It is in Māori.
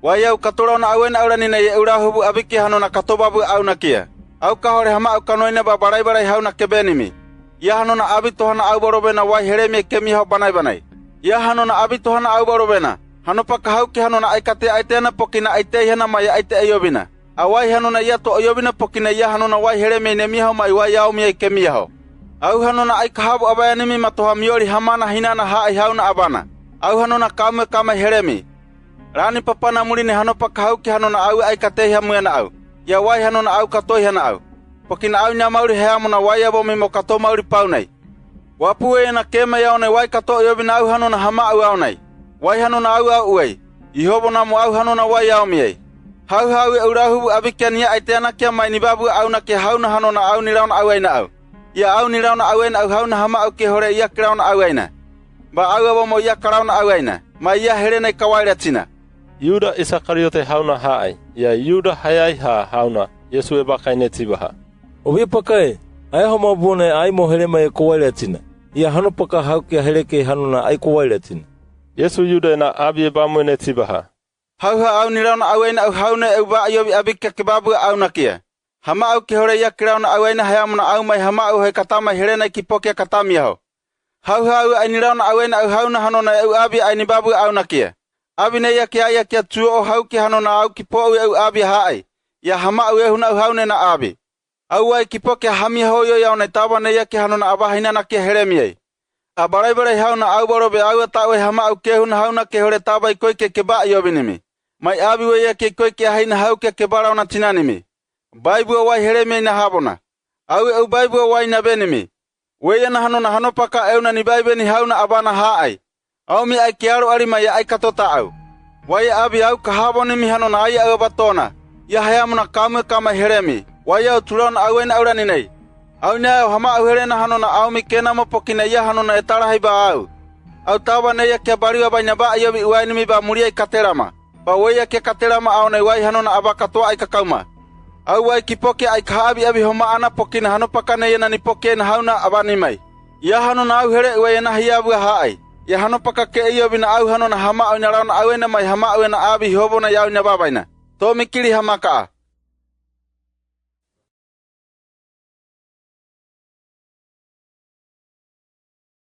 Wai au katorona awen auranina ye urahubu abiki hanona katobabu au nakia. Au kahore hama au kanoina ba barai hauna kebenimi. Ya hanona abi tohana au borobena wai hereme kemiho banai. Ya hanona abi tohana au borobena. Hanopa kahau ki hanona aikate aitena pokina aite hana maya aite ayobina. Awai hanona ya to ayobina pokina ya hanona wai hereme nemiho mai wai yao miyai kemiho. Au hanona ai kahabu abayanimi matoha miori hamana hinana haai hauna abana. Au hanona kame heremi. Rani papana murini hanopa kahau ki hanona au aikate hamuyana au. Ya wai hanona au katoi hana au. Pokina au nyamauri heamuna wai abomi mo kato mauri paunai. Wapue na kema yaone wai kato ayobina au hanona hama au aunai. Wai hanona au uai. Ihobo namo au hanona wai yao miyai. Hau eurahubu abikiania aiteana kia mai nibabu au na ke hauna hanona au nirauna au aina au. Ya au nirauna au aina au hauna hama au ke hore iya kirauna au aina. Ba au abomo iya karauna au aina. Ma iya herene kawaira tina. Yuda Isakariote hauna haai. Ya Yuda hayai hauna. Yesu eba kaine tibaha. Obi pakai. Ai homa bune ai mo herema e kawaira tina. Ya hanu paka hau ke hereke hanuna ai kawaira tina. Yesu Yuda na abi eba mwene tibaha. Hau au nirauna au aina au hauna euba ayobi abika kebabu au nakia. Hama au ke hore iya kirauna au aina hayamuna au mai hama au he katama herena kipokia katamiaho. Hau ai nirauna au aina au hauna hanona eu abi ai nibabu au nakia. Abi ne ya kia tuo o hau ki hanona au kipo au abi haai. Ya hama au ehuna au haune na abi. Au ai kipokia hami hoyo ya ona tawa ne ya ki hanona aba hina na kia heremiai. A barai hauna au borobe au tawe hama au kehuna hauna ke hore tawa ikoi ke keba ayobinimi. Mai abi we ya ke koi ke haina hau ke kebara ona tinanimi. Baibu wai hereme na habona. Au baibu wai na benimi. We ya na hanona hanopaka euna ni baibe ni hauna abana haai. Au mi ai kiaro arima ya ai katota au. Wai abi au kahaboni mi hanona ai au batona. Ya hayamuna kama heremi. Wai au tulona au ena aurani nei. Au na hama au herena hanona au mi kena mo pokina ya hanona etara haiba au. Au tawa ne ya ke bariwa ba nyaba ayobi uaini mi ba muria katerama. Ba we ya ke katerama au na wai hanona abakatoa ai kakauma. Au wai kipoke ai kahabi abi homa ana pokina hanopaka ne yana ni poke na hauna abani mai. Ya hanona au here wai na hiabu haai. Ya hanopaka ke ayobina au hanona hama au nyarauna au ena mai hama au ena abi hobo na yau nyababaina. To mikiri hamaka.